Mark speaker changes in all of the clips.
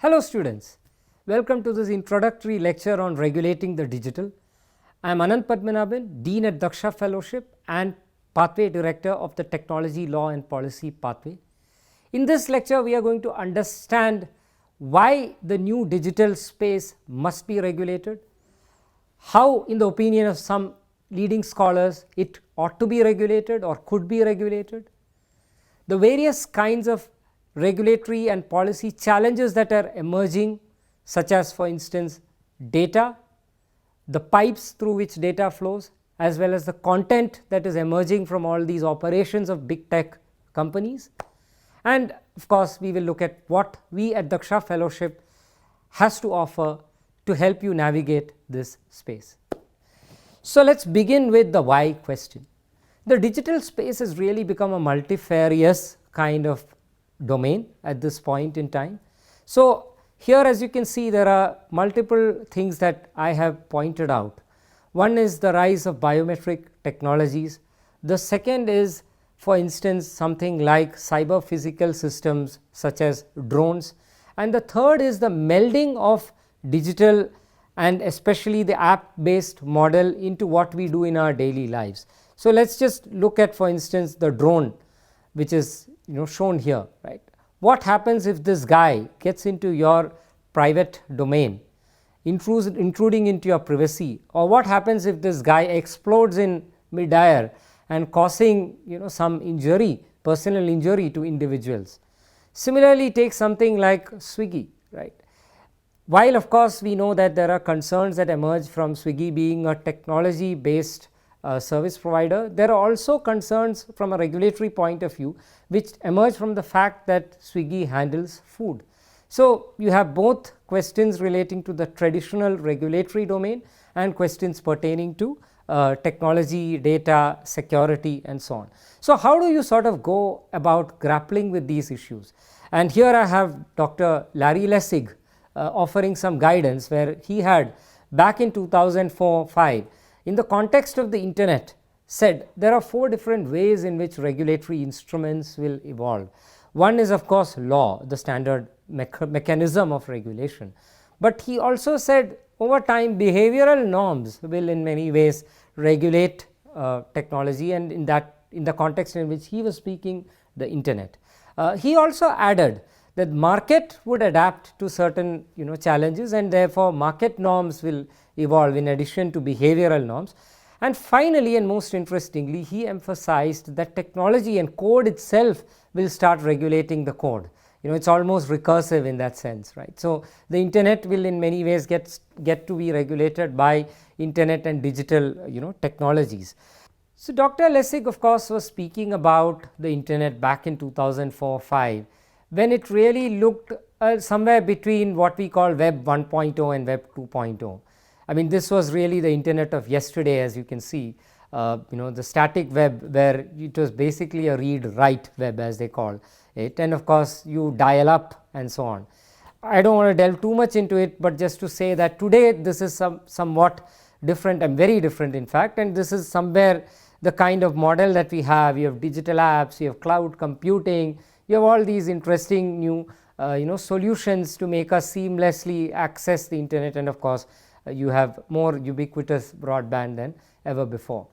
Speaker 1: Hello students, welcome to this introductory lecture on regulating the digital. I am Ananth Padmanabhan, Dean at Daksha Fellowship and Pathway Director of the Technology, Law and Policy Pathway. In this lecture, we are going to understand why the new digital space must be regulated, how in the opinion of some leading scholars it ought to be regulated or could be regulated, the various kinds of regulatory and policy challenges that are emerging, such as for instance data, the pipes through which data flows, as well as the content that is emerging from all these operations of big tech companies. And of course, we will look at what we at Daksha Fellowship has to offer to help you navigate this space. So let us begin with the why question. The digital space has really become a multifarious kind of domain at this point in time. So here, as you can see, there are multiple things that I have pointed out. One is the rise of biometric technologies. The second is, for instance, something like cyber physical systems such as drones, and the third is the melding of digital and especially the app based model into what we do in our daily lives. So let us just look at, for instance, the drone, which is shown here, right. What happens if this guy gets into your private domain, intruding into your privacy, or what happens if this guy explodes in mid-air and causing some injury, personal injury to individuals. Similarly, take something like Swiggy, right. While of course we know that there are concerns that emerge from Swiggy being a technology based service provider, there are also concerns from a regulatory point of view which emerge from the fact that Swiggy handles food. So you have both questions relating to the traditional regulatory domain and questions pertaining to technology, data, security and so on. So how do you sort of go about grappling with these issues? And here I have Dr. Larry Lessig offering some guidance, where he had back in 2004-5 in the context of the internet said there are 4 different ways in which regulatory instruments will evolve. One is of course law, the standard mechanism of regulation, but he also said over time behavioral norms will in many ways regulate technology, and in the context in which he was speaking, the internet. He also added that market would adapt to certain challenges, and therefore market norms will evolve in addition to behavioral norms. And finally, and most interestingly, he emphasized that technology and code itself will start regulating the code. It is almost recursive in that sense, right. So the internet will in many ways get to be regulated by internet and digital technologies. So Dr. Lessig of course was speaking about the internet back in 2004-5 when it really looked somewhere between what we call Web 1.0 and Web 2.0. I mean, this was really the internet of yesterday, as you can see, the static web, where it was basically a read-write web as they call it, and of course you dial up and so on. I do not want to delve too much into it, but just to say that today this is somewhat different and very different in fact, and this is somewhere the kind of model that we have. You have digital apps, you have cloud computing, you have all these interesting new solutions to make us seamlessly access the internet, and of course you have more ubiquitous broadband than ever before.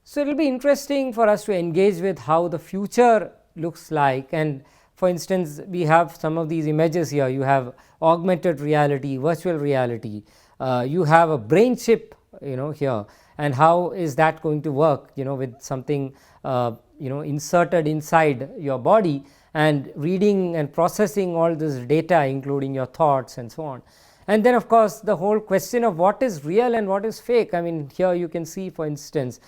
Speaker 1: So it will be interesting for us to engage with how the future looks like, and for instance we have some of these images here. You have augmented reality, virtual reality, you have a brain chip here, and how is that going to work with something inserted inside your body and reading and processing all this data, including your thoughts and so on. And then of course the whole question of what is real and what is fake. I mean, here you can see, for instance,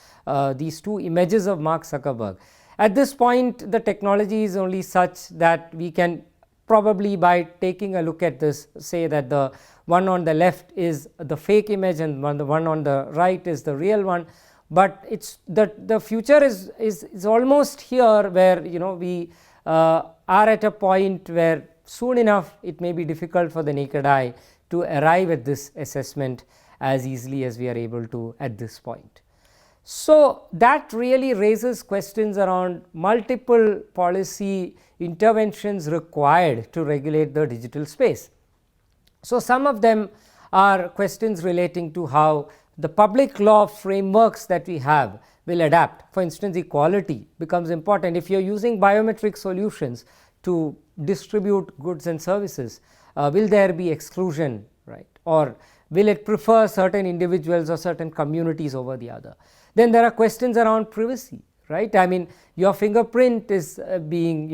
Speaker 1: these 2 images of Mark Zuckerberg. At this point the technology is only such that we can probably, by taking a look at this, say that the one on the left is the fake image and the one on the right is the real one. But it's the future is almost here, where we are at a point where soon enough it may be difficult for the naked eye to arrive at this assessment as easily as we are able to at this point. So that really raises questions around multiple policy interventions required to regulate the digital space. So, some of them are questions relating to how the public law frameworks that we have will adapt. For instance, equality becomes important. If you are using biometric solutions to distribute goods and services, will there be exclusion, right, or will it prefer certain individuals or certain communities over the other? Then there are questions around privacy, right. I mean, your fingerprint is being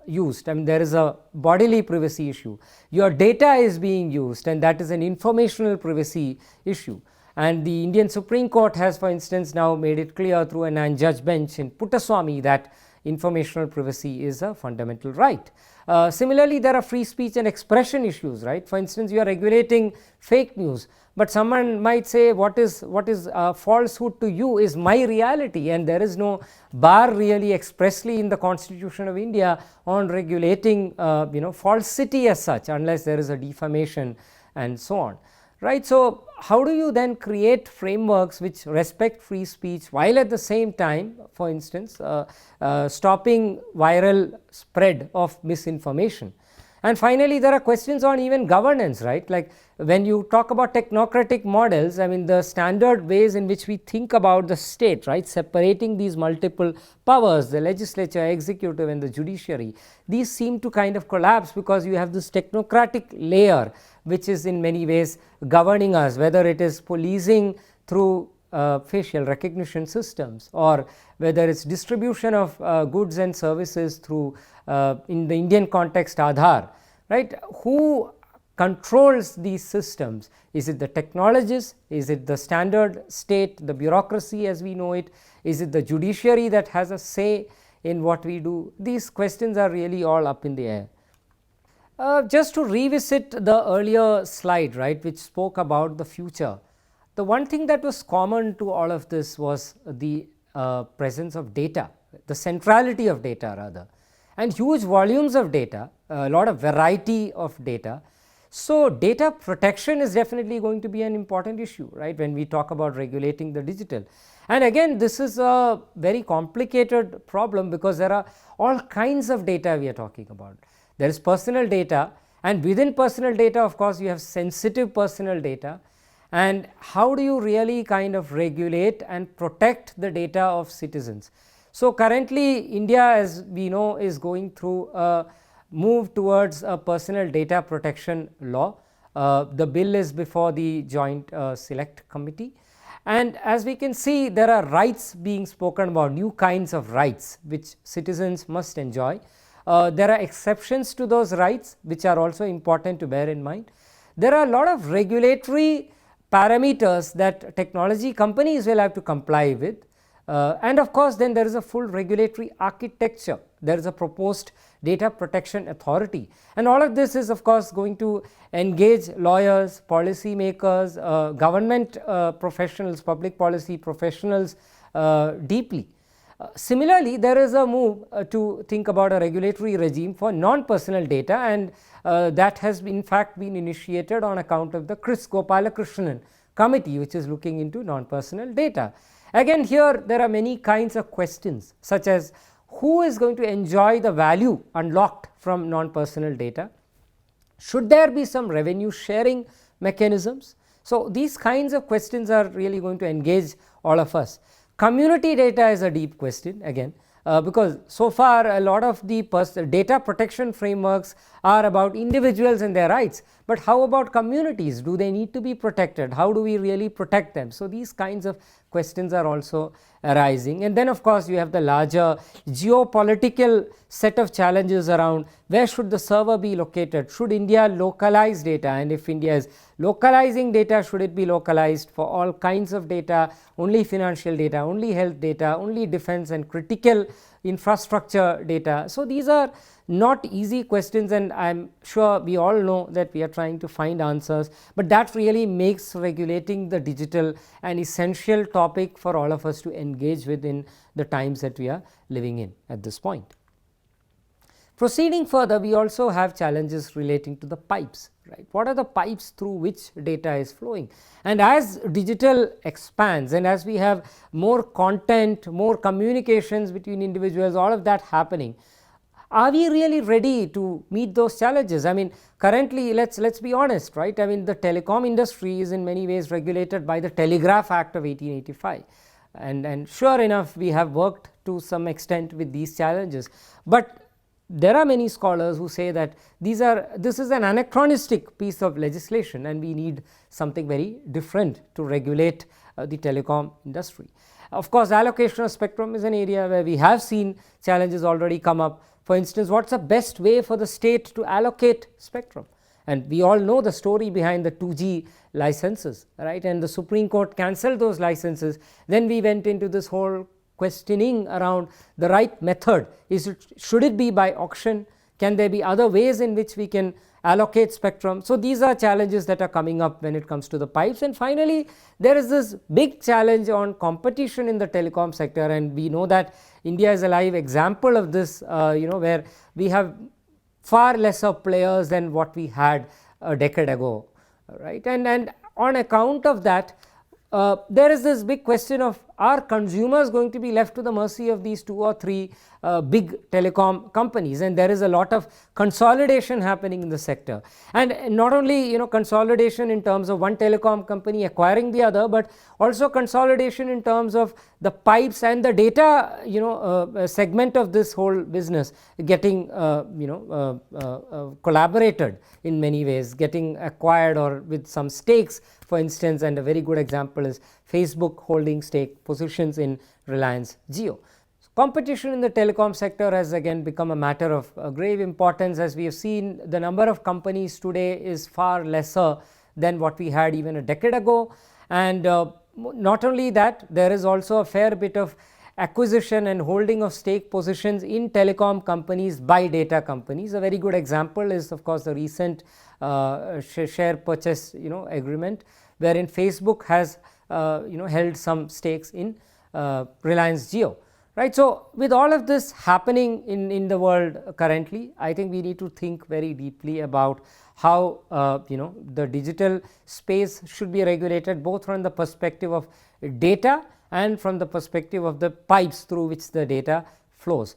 Speaker 1: used. I mean, there is a bodily privacy issue. Your data is being used, and that is an informational privacy issue. And the Indian Supreme Court has, for instance, now made it clear through a 9-judge bench in Puttaswamy that informational privacy is a fundamental right. Similarly, there are free speech and expression issues, right. For instance, you are regulating fake news, but someone might say what is falsehood to you is my reality, and there is no bar really expressly in the Constitution of India on regulating falsity as such, unless there is a defamation and so on, right. So, how do you then create frameworks which respect free speech while at the same time, for instance, stopping viral spread of misinformation? And finally, there are questions on even governance, right. Like when you talk about technocratic models, I mean, the standard ways in which we think about the state, right, separating these multiple powers, the legislature, executive and the judiciary, these seem to kind of collapse because you have this technocratic layer which is in many ways governing us, whether it is policing through facial recognition systems, or whether it is distribution of goods and services through in the Indian context Aadhaar, right. Who controls these systems? Is it the technologists? Is it the standard state, the bureaucracy as we know it? Is it the judiciary that has a say in what we do? These questions are really all up in the air. Just to revisit the earlier slide, right, which spoke about the future, the one thing that was common to all of this was the presence of data, the centrality of data rather, and huge volumes of data, a lot of variety of data. So, data protection is definitely going to be an important issue, right, when we talk about regulating the digital. And again, this is a very complicated problem because there are all kinds of data we are talking about. There is personal data, and within personal data, of course, you have sensitive personal data. And how do you really kind of regulate and protect the data of citizens? So, currently India, as we know, is going through a move towards a personal data protection law. The bill is before the Joint Select Committee, and as we can see, there are rights being spoken about, new kinds of rights which citizens must enjoy. There are exceptions to those rights which are also important to bear in mind. There are a lot of regulatory parameters that technology companies will have to comply with, and of course, then there is a full regulatory architecture. There is a proposed data protection authority, and all of this is of course going to engage lawyers, policy makers, government professionals, public policy professionals deeply. Similarly, there is a move to think about a regulatory regime for non-personal data, and that has in fact been initiated on account of the Chris Gopalakrishnan committee, which is looking into non-personal data. Again, here there are many kinds of questions, such as who is going to enjoy the value unlocked from non-personal data? Should there be some revenue sharing mechanisms? So, these kinds of questions are really going to engage all of us. Community data is a deep question again, because so far a lot of the data protection frameworks are about individuals and their rights, but how about communities? Do they need to be protected? How do we really protect them? So, these kinds of questions are also arising, and then of course, you have the larger geopolitical set of challenges around where should the server be located? Should India localize data, and if India is localizing data, should it be localized for all kinds of data, only financial data, only health data, only defense and critical infrastructure data? So, these are not easy questions, and I am sure we all know that we are trying to find answers, but that really makes regulating the digital an essential topic for all of us to engage with in the times that we are living in at this point. Proceeding further, we also have challenges relating to the pipes, right. What are the pipes through which data is flowing? And as digital expands, and as we have more content, more communications between individuals, all of that happening, are we really ready to meet those challenges? I mean, currently, let's be honest, right? I mean, the telecom industry is in many ways regulated by the Telegraph Act of 1885, and sure enough, we have worked to some extent with these challenges, but there are many scholars who say that this is an anachronistic piece of legislation, and we need something very different to regulate the telecom industry. Of course, allocation of spectrum is an area where we have seen challenges already come up. For instance, what is the best way for the state to allocate spectrum? And we all know the story behind the 2G licenses, right? And the Supreme Court cancelled those licenses. Then we went into this whole questioning around the right method. Should it be by auction? Can there be other ways in which we can allocate spectrum? So these are challenges that are coming up when it comes to the pipes. And finally, there is this big challenge on competition in the telecom sector, and we know that India is a live example of this, where we have far lesser players than what we had a decade ago, right? And on account of that, there is this big question of, are consumers going to be left to the mercy of these 2 or 3 big telecom companies? And there is a lot of consolidation happening in the sector, and not only consolidation in terms of one telecom company acquiring the other, but also consolidation in terms of the pipes and the data segment of this whole business getting collaborated in many ways, getting acquired or with some stakes, for instance. And a very good example is Facebook holding stake positions in Reliance Jio. Competition in the telecom sector has again become a matter of grave importance. As we have seen, the number of companies today is far lesser than what we had even a decade ago, and not only that, there is also a fair bit of acquisition and holding of stake positions in telecom companies by data companies. A very good example is, of course, the recent share purchase agreement, wherein Facebook has held some stakes in Reliance Jio, right? So with all of this happening in the world currently, I think we need to think very deeply about how the digital space should be regulated, both from the perspective of data and from the perspective of the pipes through which the data flows.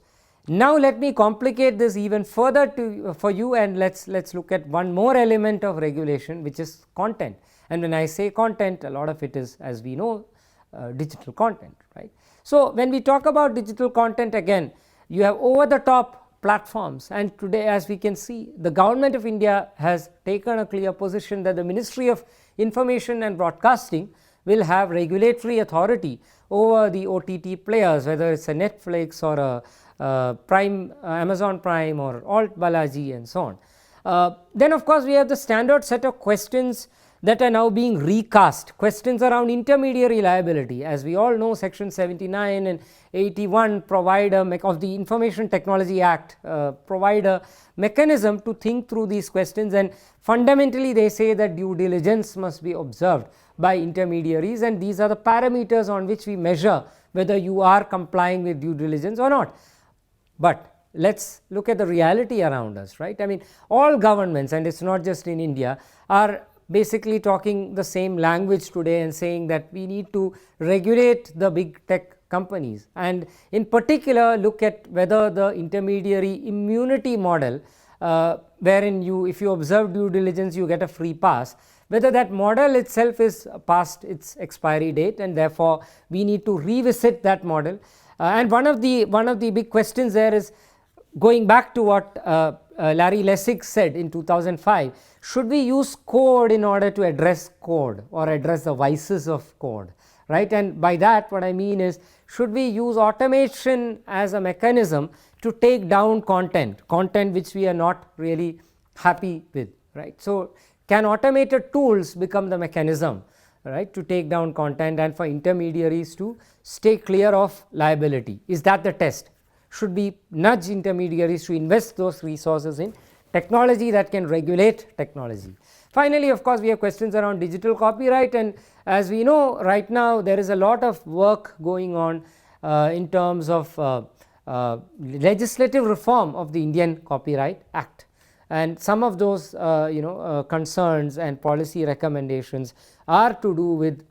Speaker 1: Now let me complicate this even further for you, and let's look at one more element of regulation, which is content. And when I say content, a lot of it is, as we know, digital content, right? So when we talk about digital content, again, you have over the top platforms, and today, as we can see, the government of India has taken a clear position that the Ministry of Information and Broadcasting will have regulatory authority over the OTT players, whether it's a Netflix or a Amazon Prime or Alt Balaji and so on. Then of course we have the standard set of questions that are now being recast, questions around intermediary liability. As we all know, section 79 and 81 provide of the Information Technology Act provide a mechanism to think through these questions, and fundamentally they say that due diligence must be observed by intermediaries, and these are the parameters on which we measure whether you are complying with due diligence or not. But let's look at the reality around us, right? I mean, all governments, and it's not just in India, are basically talking the same language today and saying that we need to regulate the big tech companies, and in particular look at whether the intermediary immunity model, wherein if you observe due diligence you get a free pass, whether that model itself is past its expiry date, and therefore we need to revisit that model. And one of the big questions there is, going back to what Larry Lessig said in 2005, should we use code in order to address code or address the vices of code, right? And by that what I mean is, should we use automation as a mechanism to take down content which we are not really happy with, right? So can automated tools become the mechanism, right, to take down content and for intermediaries to stay clear of liability? Is that the test? Should we nudge intermediaries to invest those resources in technology that can regulate technology? Finally, of course, we have questions around digital copyright, and as we know right now there is a lot of work going on in terms of legislative reform of the Indian Copyright Act, and some of those concerns and policy recommendations are to do with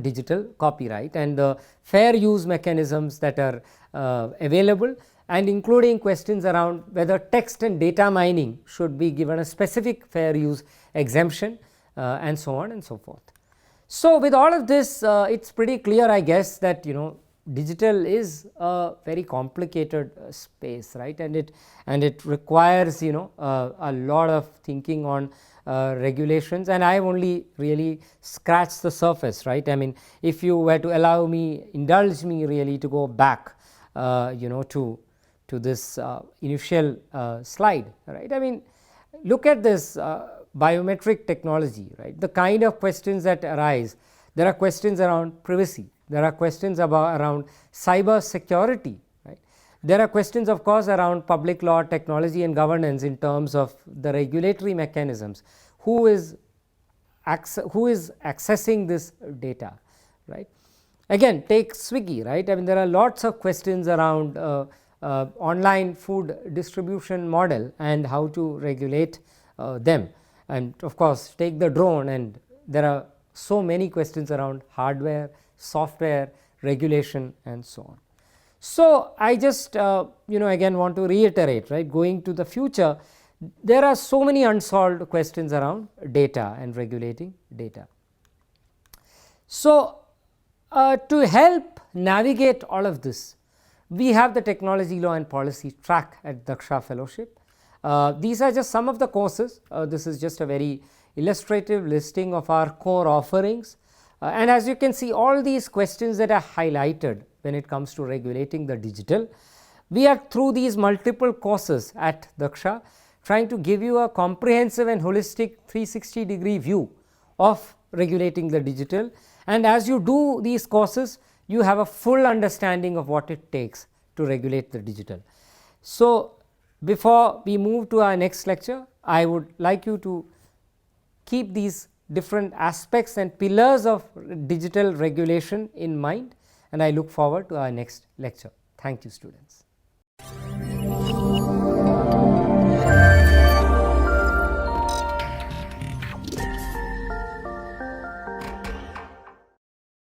Speaker 1: digital copyright and the fair use mechanisms that are available, and including questions around whether text and data mining should be given a specific fair use exemption, and so on and so forth. So, with all of this, it is pretty clear, I guess, that digital is a very complicated space, right, and it requires a lot of thinking on regulations, and I have only really scratched the surface, right. I mean, if you were to indulge me really to go back to this initial slide, right. I mean, look at this biometric technology, right, the kind of questions that arise. There are questions around privacy, there are questions around cyber security, right. There are questions, of course, around public law, technology and governance in terms of the regulatory mechanisms, who is accessing this data, right. Again, take Swiggy, right. I mean, there are lots of questions around online food distribution model and how to regulate them, and of course, take the drone, and there are so many questions around hardware, software, regulation and so on. So, I just again want to reiterate, right, going to the future, there are so many unsolved questions around data and regulating data. So, to help navigate all of this, we have the technology law and policy track at Daksha Fellowship. These are just some of the courses. This is just a very illustrative listing of our core offerings, and as you can see, all these questions that are highlighted when it comes to regulating the digital, we are through these multiple courses at Daksha trying to give you a comprehensive and holistic 360-degree view of regulating the digital, and as you do these courses, you have a full understanding of what it takes to regulate the digital. So, before we move to our next lecture, I would like you to keep these different aspects and pillars of digital regulation in mind, and I look forward to our next lecture. Thank you, students.